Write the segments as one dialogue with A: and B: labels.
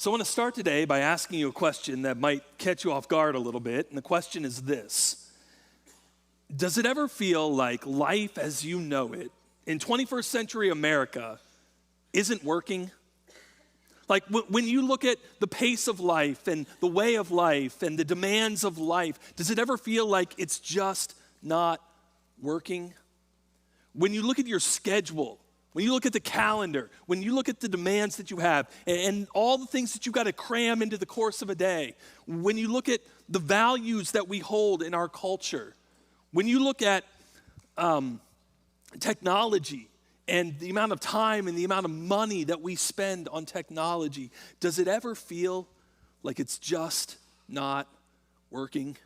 A: So I want to start today by asking you a question that might catch you off guard a little bit. And the question is this: does it ever feel like life as you know it in 21st century America isn't working? Like when you look at the pace of life and the way of life and the demands of life, does it ever feel like it's just not working? When you look at your schedule, when you look at the calendar, when you look at the demands that you have and all the things that you've got to cram into the course of a day, when you look at the values that we hold in our culture, when you look at technology and the amount of time and the amount of money that we spend on technology, does it ever feel like it's just not working?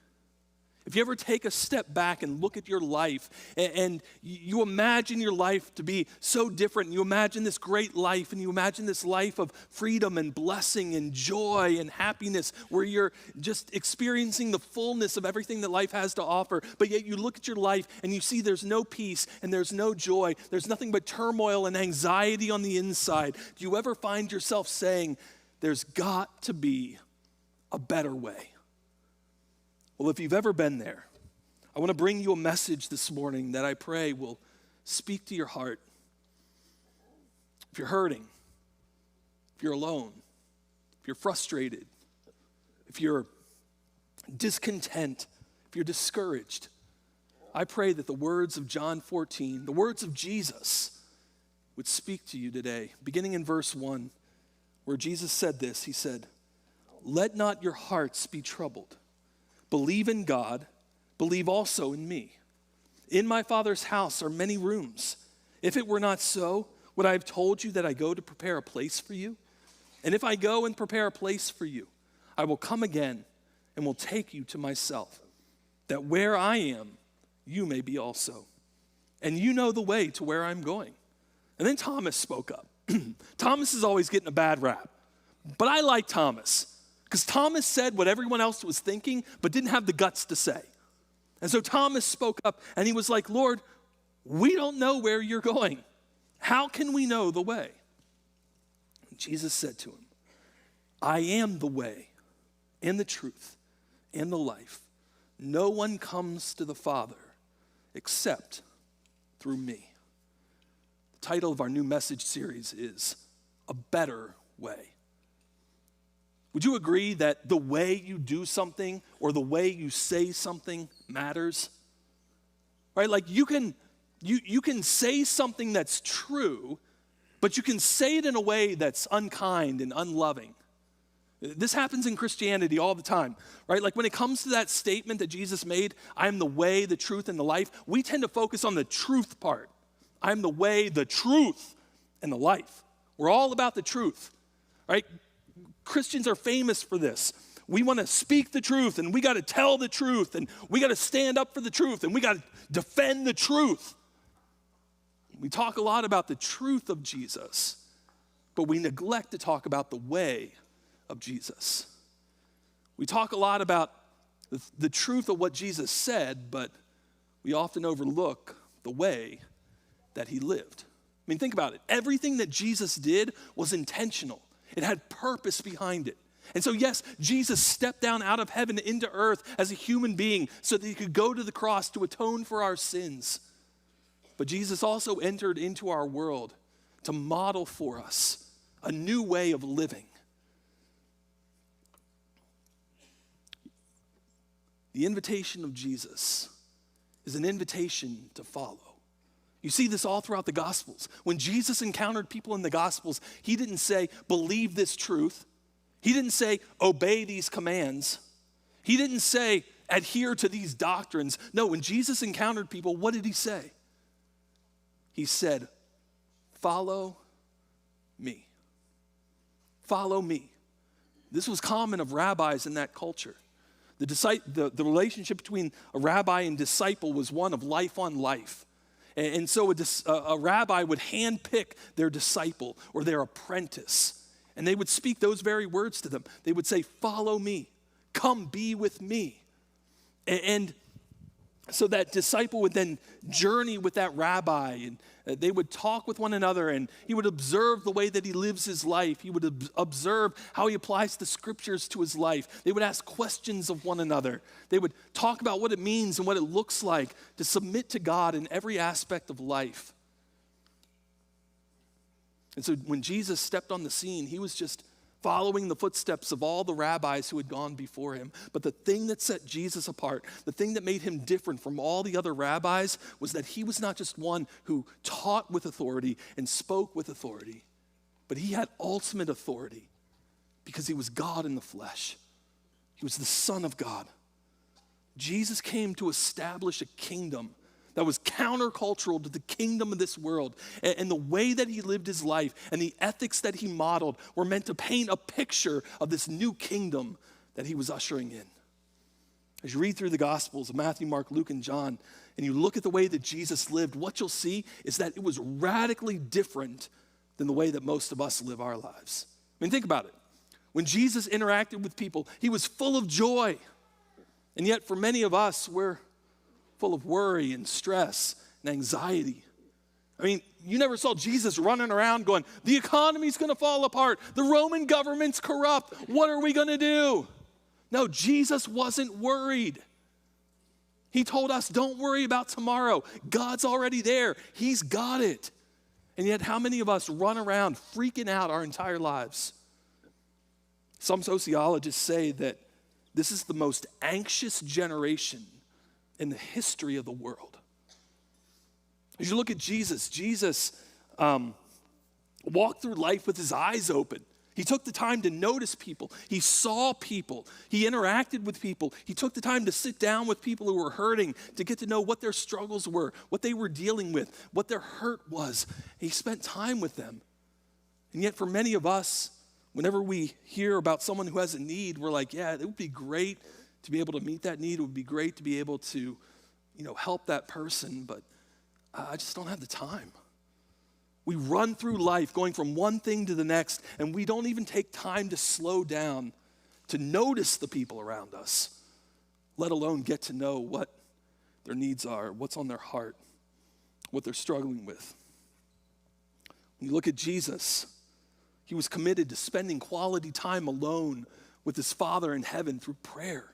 A: If you ever take a step back and look at your life and you imagine your life to be so different, and you imagine this great life and you imagine this life of freedom and blessing and joy and happiness where you're just experiencing the fullness of everything that life has to offer, but yet you look at your life and you see there's no peace and there's no joy, there's nothing but turmoil and anxiety on the inside, do you ever find yourself saying, there's got to be a better way? Well, if you've ever been there, I want to bring you a message this morning that I pray will speak to your heart. If you're hurting, if you're alone, if you're frustrated, if you're discontent, if you're discouraged, I pray that the words of John 14, the words of Jesus, would speak to you today. Beginning in verse 1, where Jesus said this, he said, "Let not your hearts be troubled. Believe in God, believe also in me. In my Father's house are many rooms. If it were not so, would I have told you that I go to prepare a place for you? And if I go and prepare a place for you, I will come again and will take you to myself, that where I am, you may be also. And you know the way to where I'm going." And then Thomas spoke up. Thomas is always getting a bad rap, but I like Thomas. Because Thomas said what everyone else was thinking, but didn't have the guts to say. And so Thomas spoke up, and he was like, "Lord, we don't know where you're going. How can we know the way?" And Jesus said to him, "I am the way and the truth and the life. No one comes to the Father except through me." The title of our new message series is A Better Way. Would you agree that the way you do something or the way you say something matters? Right? Like you can say something that's true, but you can say it in a way that's unkind and unloving. This happens in Christianity all the time, right? Like when it comes to that statement that Jesus made, "I am the way, the truth, and the life," we tend to focus on the truth part. I am the way, the truth, and the life. We're all about the truth, right? Christians are famous for this. We want to speak the truth, and we got to tell the truth, and we got to stand up for the truth, and we got to defend the truth. We talk a lot about the truth of Jesus, but we neglect to talk about the way of Jesus. We talk a lot about the truth of what Jesus said, but we often overlook the way that he lived. I mean, think about it. Everything that Jesus did was intentional. It had purpose behind it. And so yes, Jesus stepped down out of heaven into earth as a human being so that he could go to the cross to atone for our sins. But Jesus also entered into our world to model for us a new way of living. The invitation of Jesus is an invitation to follow. You see this all throughout the Gospels. When Jesus encountered people in the Gospels, he didn't say, "Believe this truth." He didn't say, "Obey these commands." He didn't say, "Adhere to these doctrines." No, when Jesus encountered people, what did he say? He said, "Follow me. Follow me." This was common of rabbis in that culture. The relationship between a rabbi and disciple was one of life on life. And so a rabbi would handpick their disciple or their apprentice, and they would speak those very words to them. They would say, "Follow me. Come be with me." And So that disciple would then journey with that rabbi, and they would talk with one another, and he would observe the way that he lives his life. He would observe how he applies the scriptures to his life. They would ask questions of one another. They would talk about what it means and what it looks like to submit to God in every aspect of life. And so when Jesus stepped on the scene, he was just following the footsteps of all the rabbis who had gone before him. But the thing that set Jesus apart, the thing that made him different from all the other rabbis, was that he was not just one who taught with authority and spoke with authority, but he had ultimate authority because he was God in the flesh. He was the Son of God. Jesus came to establish a kingdom that was countercultural to the kingdom of this world. And the way that he lived his life and the ethics that he modeled were meant to paint a picture of this new kingdom that he was ushering in. As you read through the Gospels of Matthew, Mark, Luke, and John, and you look at the way that Jesus lived, what you'll see is that it was radically different than the way that most of us live our lives. I mean, think about it. When Jesus interacted with people, he was full of joy. And yet for many of us, we're full of worry and stress and anxiety. I mean, you never saw Jesus running around going, the economy's going to fall apart. The Roman government's corrupt. What are we going to do? No, Jesus wasn't worried. He told us, don't worry about tomorrow. God's already there. He's got it. And yet, how many of us run around freaking out our entire lives? Some sociologists say that this is the most anxious generation in the history of the world. As you look at Jesus, Jesus walked through life with his eyes open. He took the time to notice people. He saw people. He interacted with people. He took the time to sit down with people who were hurting, to get to know what their struggles were, what they were dealing with, what their hurt was. He spent time with them. And yet for many of us, whenever we hear about someone who has a need, we're like, yeah, it would be great to be able to meet that need. It would be great to be able to, help that person, but I just don't have the time. We run through life going from one thing to the next, and we don't even take time to slow down to notice the people around us, let alone get to know what their needs are, what's on their heart, what they're struggling with. When you look at Jesus, he was committed to spending quality time alone with his Father in heaven through prayer.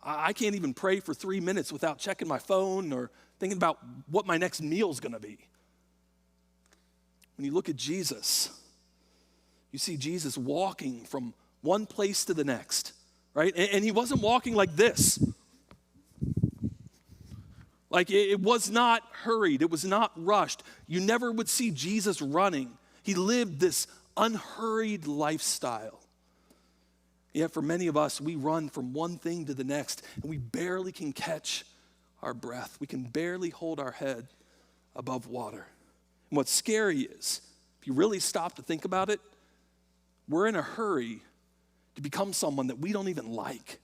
A: I can't even pray for 3 minutes without checking my phone or thinking about what my next meal's going to be. When you look at Jesus, you see Jesus walking from one place to the next, right? And he wasn't walking like this. Like it was not hurried. It was not rushed. You never would see Jesus running. He lived this unhurried lifestyle. Yet for many of us, we run from one thing to the next, and we barely can catch our breath. We can barely hold our head above water. And what's scary is, if you really stop to think about it, we're in a hurry to become someone that we don't even like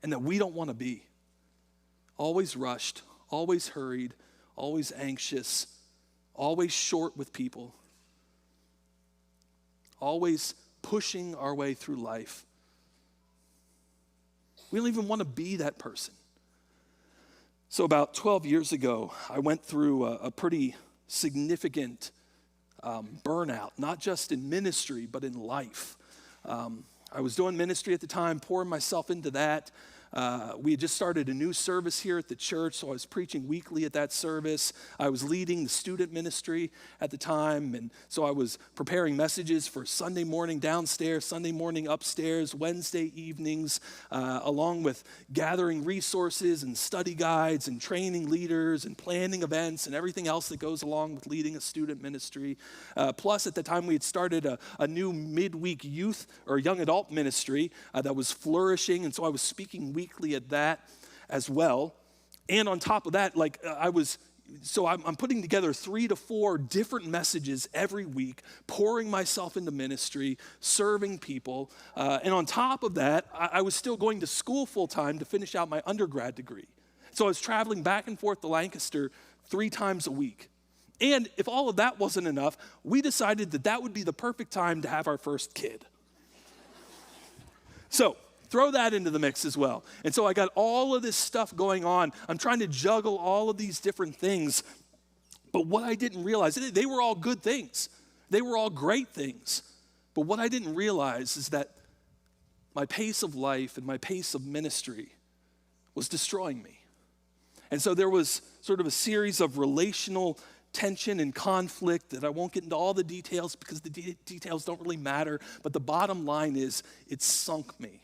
A: and that we don't want to be. Always rushed, always hurried, always anxious, always short with people, always pushing our way through life. We don't even want to be that person. So about 12 years ago, I went through a pretty significant burnout, not just in ministry, but in life. I was doing ministry at the time, pouring myself into that. We had just started a new service here at the church, so I was preaching weekly at that service. I was leading the student ministry at the time, and so I was preparing messages for Sunday morning downstairs, Sunday morning upstairs, Wednesday evenings, along with gathering resources and study guides and training leaders and planning events and everything else that goes along with leading a student ministry. Plus, at the time, we had started a new midweek youth or young adult ministry that was flourishing, and so I was speaking weekly at that as well. And on top of that, I'm putting together 3 to 4 different messages every week, pouring myself into ministry, serving people. And on top of that, I was still going to school full time to finish out my undergrad degree. So I was traveling back and forth to Lancaster 3 times a week. And if all of that wasn't enough, we decided that would be the perfect time to have our first kid. So Throw that into the mix as well. And so I got all of this stuff going on. I'm trying to juggle all of these different things. But what I didn't realize, they were all good things. They were all great things. But what I didn't realize is that my pace of life and my pace of ministry was destroying me. And so there was sort of a series of relational tension and conflict that I won't get into all the details because the details don't really matter. But the bottom line is it sunk me.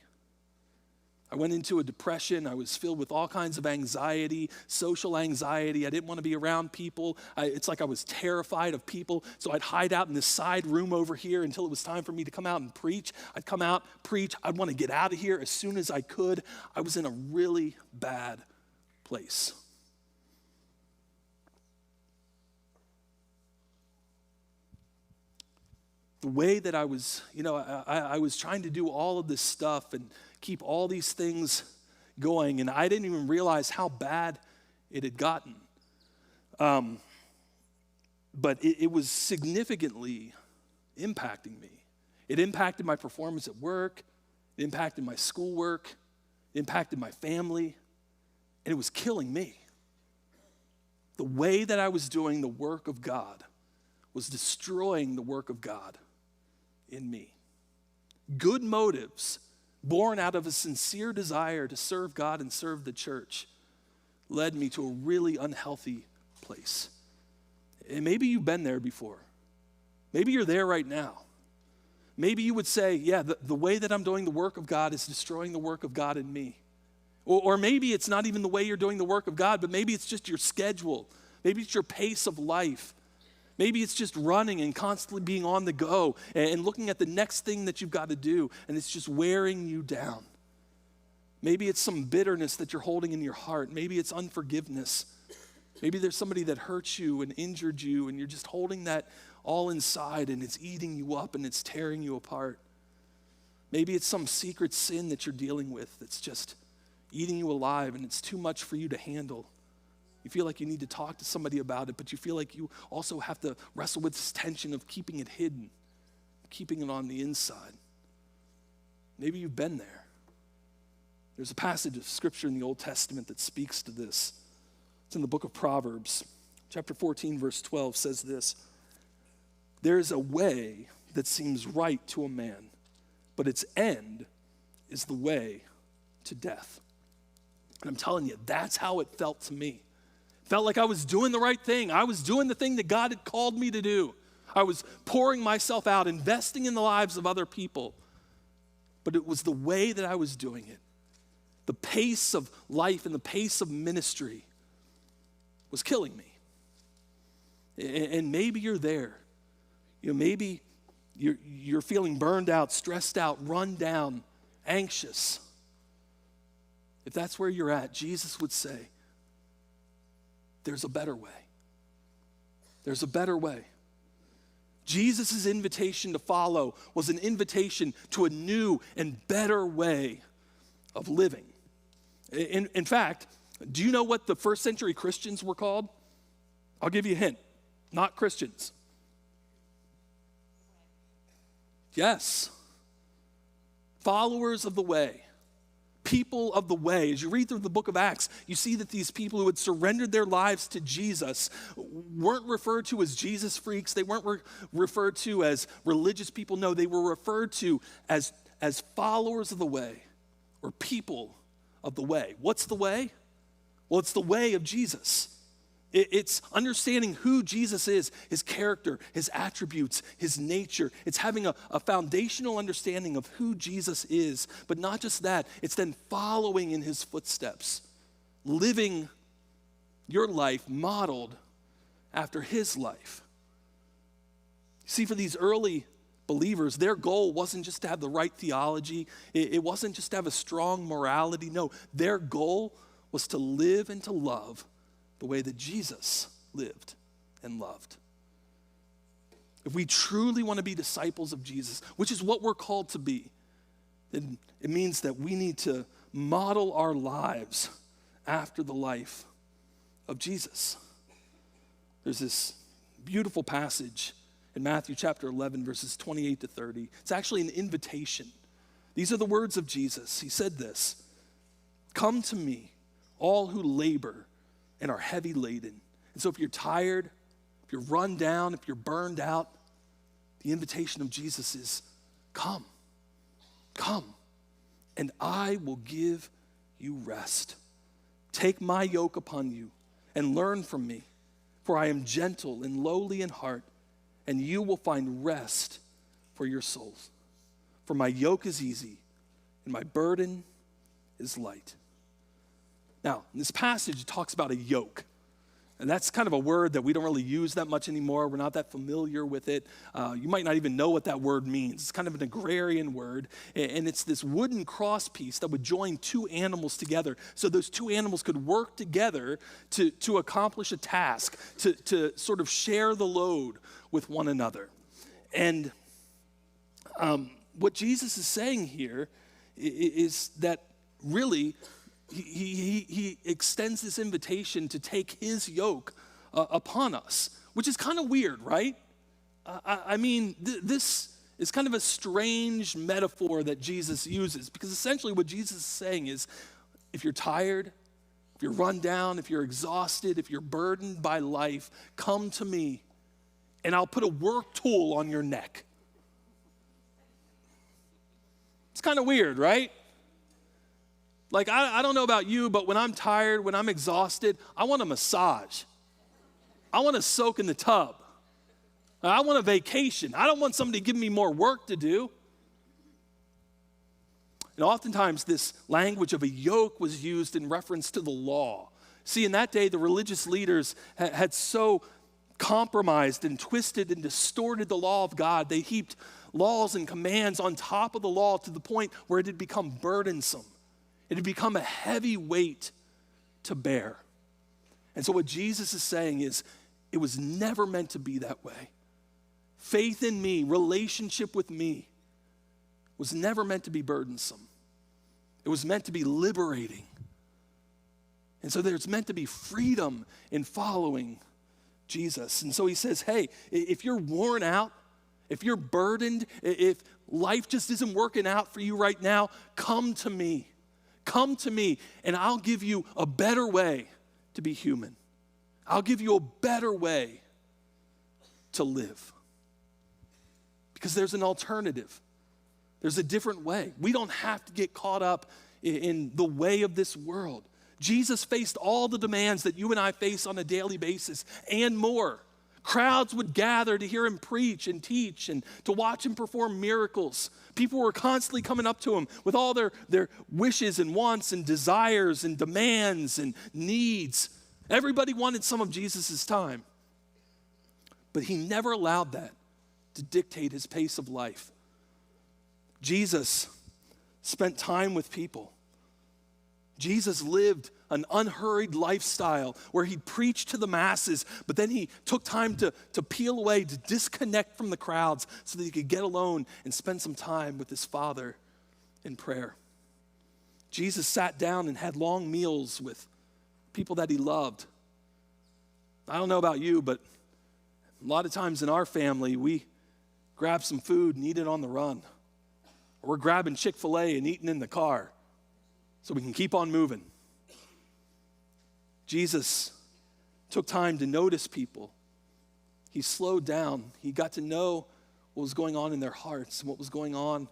A: I went into a depression. I was filled with all kinds of anxiety, social anxiety. I didn't want to be around people. It's like I was terrified of people. So I'd hide out in this side room over here until it was time for me to come out and preach. I'd come out, preach. I'd want to get out of here as soon as I could. I was in a really bad place. The way that I was, I was trying to do all of this stuff and keep all these things going, and I didn't even realize how bad it had gotten. But it was significantly impacting me. It impacted my performance at work. It impacted my schoolwork. It impacted my family. And it was killing me. The way that I was doing the work of God was destroying the work of God in me. Good motives, born out of a sincere desire to serve God and serve the church, led me to a really unhealthy place. And maybe you've been there before. Maybe you're there right now. Maybe you would say, yeah, the way that I'm doing the work of God is destroying the work of God in me. Or maybe it's not even the way you're doing the work of God, but maybe it's just your schedule. Maybe it's your pace of life. Maybe it's just running and constantly being on the go and looking at the next thing that you've got to do, and it's just wearing you down. Maybe it's some bitterness that you're holding in your heart. Maybe it's unforgiveness. Maybe there's somebody that hurt you and injured you, and you're just holding that all inside, and it's eating you up and it's tearing you apart. Maybe it's some secret sin that you're dealing with that's just eating you alive, and it's too much for you to handle. You feel like you need to talk to somebody about it, but you feel like you also have to wrestle with this tension of keeping it hidden, keeping it on the inside. Maybe you've been there. There's a passage of scripture in the Old Testament that speaks to this. It's in the book of Proverbs. Chapter 14, verse 12 says this: "There is a way that seems right to a man, but its end is the way to death." And I'm telling you, that's how it felt to me. Felt like I was doing the right thing. I was doing the thing that God had called me to do. I was pouring myself out, investing in the lives of other people. But it was the way that I was doing it. The pace of life and the pace of ministry was killing me. And maybe you're there. Maybe you're feeling burned out, stressed out, run down, anxious. If that's where you're at, Jesus would say, there's a better way. There's a better way. Jesus' invitation to follow was an invitation to a new and better way of living. In fact, do you know what the first century Christians were called? I'll give you a hint. Not Christians. Yes. Followers of the way. People of the way. As you read through the book of Acts, you see that these people who had surrendered their lives to Jesus weren't referred to as Jesus freaks. They weren't referred to as religious people. No, they were referred to as followers of the way, or people of the way. What's the way? Well, it's the way of Jesus. It's understanding who Jesus is, his character, his attributes, his nature. It's having a foundational understanding of who Jesus is. But not just that, it's then following in his footsteps, living your life modeled after his life. See, for these early believers, their goal wasn't just to have the right theology. It wasn't just to have a strong morality. No, their goal was to live and to love the way that Jesus lived and loved. If we truly want to be disciples of Jesus, which is what we're called to be, then it means that we need to model our lives after the life of Jesus. There's this beautiful passage in Matthew chapter 11, verses 28 to 30. It's actually an invitation. These are the words of Jesus. He said this, "Come to me, all who labor and are heavy laden." And so if you're tired, if you're run down, if you're burned out, the invitation of Jesus is, come, and I will give you rest. Take my yoke upon you and learn from me, for I am gentle and lowly in heart, and you will find rest for your souls. For my yoke is easy and my burden is light. Now, in this passage, it talks about a yoke. And that's kind of a word that we don't really use that much anymore. We're not that familiar with it. You might not even know what that word means. It's kind of an agrarian word. And it's this wooden cross piece that would join two animals together so those two animals could work together to accomplish a task, to sort of share the load with one another. And what Jesus is saying here is that really he extends this invitation to take his yoke upon us, which is kind of weird, right? I mean, this is kind of a strange metaphor that Jesus uses, because essentially what Jesus is saying is, if you're tired, if you're run down, if you're exhausted, if you're burdened by life, come to me and I'll put a work tool on your neck. It's kind of weird, right? Like, I don't know about you, but when I'm tired, when I'm exhausted, I want a massage. I want to soak in the tub. I want a vacation. I don't want somebody giving me more work to do. And oftentimes, this language of a yoke was used in reference to the law. See, in that day, the religious leaders had so compromised and twisted and distorted the law of God. They heaped laws and commands on top of the law to the point where it had become burdensome. It had become a heavy weight to bear. And so what Jesus is saying is, it was never meant to be that way. Faith in me, relationship with me, was never meant to be burdensome. It was meant to be liberating. And so there's meant to be freedom in following Jesus. And so he says, hey, if you're worn out, if you're burdened, if life just isn't working out for you right now, come to me. Come to me, and I'll give you a better way to be human. I'll give you a better way to live. Because there's an alternative. There's a different way. We don't have to get caught up in the way of this world. Jesus faced all the demands that you and I face on a daily basis and more. Crowds would gather to hear him preach and teach and to watch him perform miracles. People were constantly coming up to him with all their wishes and wants and desires and demands and needs. Everybody wanted some of Jesus' time. But he never allowed that to dictate his pace of life. Jesus spent time with people. Jesus lived an unhurried lifestyle where he preached to the masses, but then he took time to peel away, to disconnect from the crowds so that he could get alone and spend some time with his Father in prayer. Jesus sat down and had long meals with people that he loved. I don't know about you, but a lot of times in our family, we grab some food and eat it on the run. Or we're grabbing Chick-fil-A and eating in the car so we can keep on moving. Jesus took time to notice people. He slowed down. He got to know what was going on in their hearts and what was going on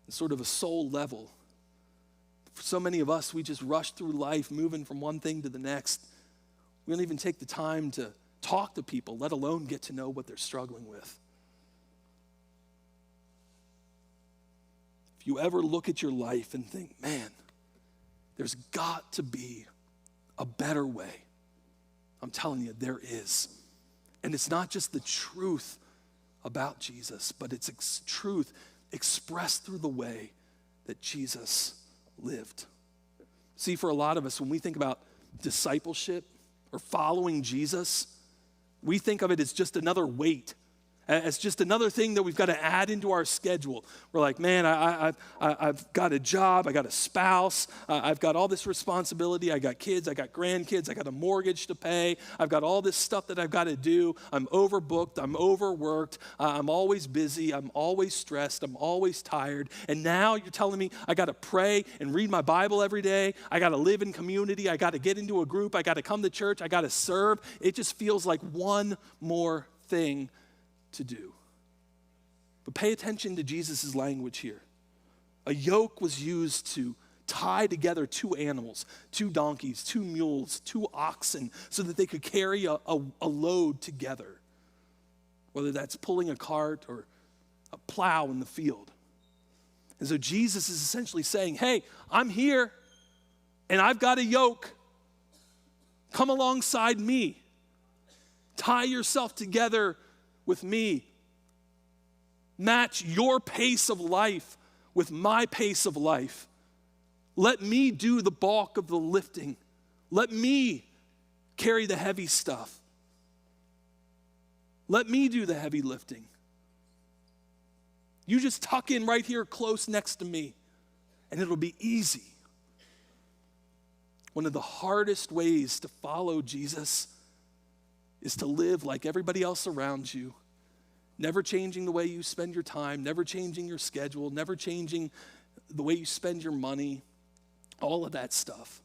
A: at sort of a soul level. For so many of us, we just rush through life, moving from one thing to the next. We don't even take the time to talk to people, let alone get to know what they're struggling with. If you ever look at your life and think, man, there's got to be a better way, I'm telling you, there is. And it's not just the truth about Jesus, but it's truth expressed through the way that Jesus lived. See, for a lot of us, when we think about discipleship or following Jesus, we think of it as just another weight, as just another thing that we've got to add into our schedule. We're like, man, I've got a job, I got a spouse, I've got all this responsibility, I got kids, I got grandkids, I got a mortgage to pay, I've got all this stuff that I've got to do, I'm overbooked, I'm overworked, I'm always busy, I'm always stressed, I'm always tired, and now you're telling me I got to pray and read my Bible every day, I got to live in community, I got to get into a group, I got to come to church, I got to serve. It just feels like one more thing to do. But pay attention to Jesus' language here. A yoke was used to tie together two animals, two donkeys, two mules, two oxen, so that they could carry a load together, whether that's pulling a cart or a plow in the field. And so Jesus is essentially saying, hey, I'm here, and I've got a yoke. Come alongside me. Tie yourself together with me. Match your pace of life with my pace of life. Let me do the bulk of the lifting. Let me carry the heavy stuff. Let me do the heavy lifting. You just tuck in right here close next to me, and it'll be easy. One of the hardest ways to follow Jesus is to live like everybody else around you, never changing the way you spend your time, never changing your schedule, never changing the way you spend your money, all of that stuff.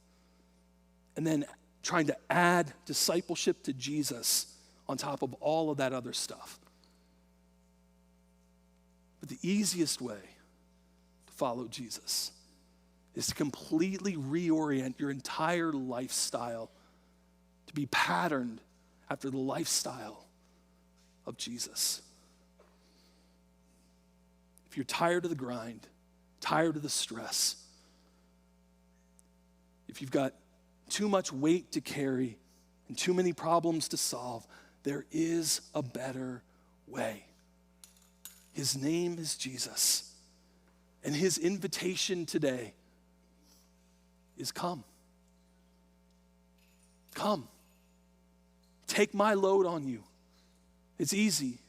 A: And then trying to add discipleship to Jesus on top of all of that other stuff. But the easiest way to follow Jesus is to completely reorient your entire lifestyle to be patterned after the lifestyle of Jesus. If you're tired of the grind, tired of the stress, if you've got too much weight to carry and too many problems to solve, there is a better way. His name is Jesus, and his invitation today is come. Come. Take my load on you. It's easy.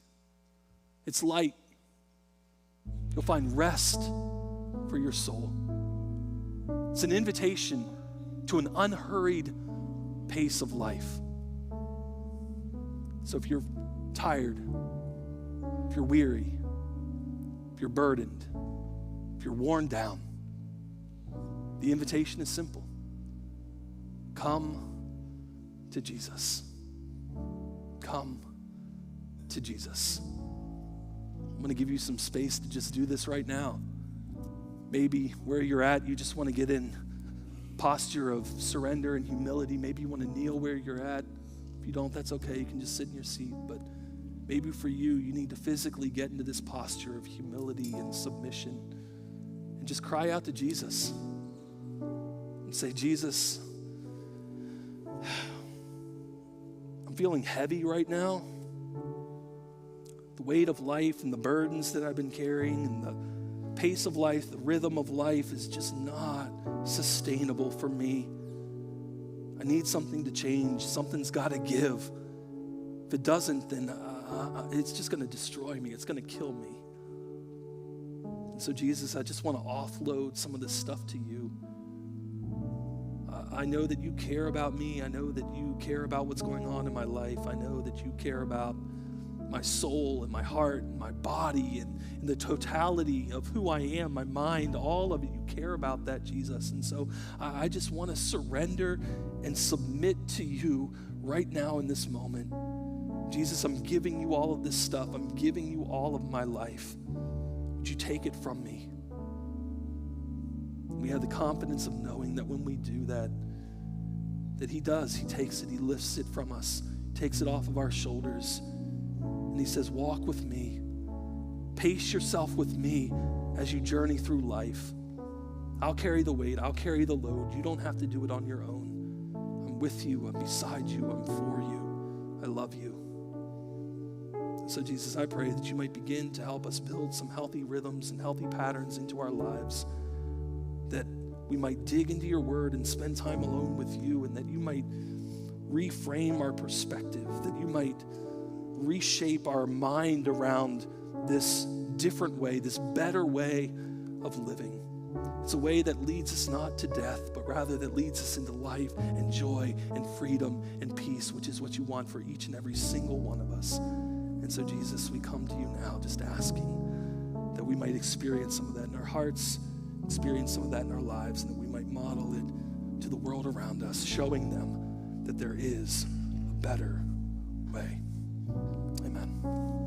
A: It's light. You'll find rest for your soul. It's an invitation to an unhurried pace of life. So if you're tired, if you're weary, if you're burdened, if you're worn down, the invitation is simple. Come to Jesus. Come to Jesus. I'm going to give you some space to just do this right now. Maybe where you're at, you just want to get in posture of surrender and humility. Maybe you want to kneel where you're at. If you don't, that's okay. You can just sit in your seat. But maybe for you, you need to physically get into this posture of humility and submission and just cry out to Jesus and say, Jesus, I'm feeling heavy right now. The weight of life and the burdens that I've been carrying and the pace of life, the rhythm of life is just not sustainable for me. I need something to change. Something's got to give. If it doesn't, then it's just going to destroy me. It's going to kill me. And so, Jesus, I just want to offload some of this stuff to you. I know that you care about me. I know that you care about what's going on in my life. I know that you care about my soul and my heart and my body and the totality of who I am, my mind, all of it. You care about that, Jesus. And so I just want to surrender and submit to you right now in this moment. Jesus, I'm giving you all of this stuff. I'm giving you all of my life. Would you take it from me? We have the confidence of knowing that when we do that, that he does. He takes it. He lifts it from us, takes it off of our shoulders. And he says, walk with me. Pace yourself with me as you journey through life. I'll carry the weight. I'll carry the load. You don't have to do it on your own. I'm with you. I'm beside you. I'm for you. I love you. And so, Jesus, I pray that you might begin to help us build some healthy rhythms and healthy patterns into our lives, that we might dig into your word and spend time alone with you, and that you might reframe our perspective, that you might reshape our mind around this different way, this better way of living. It's a way that leads us not to death, but rather that leads us into life and joy and freedom and peace, which is what you want for each and every single one of us. And so, Jesus, we come to you now just asking that we might experience some of that in our hearts, experience some of that in our lives, and that we might model it to the world around us, showing them that there is a better way. Amen.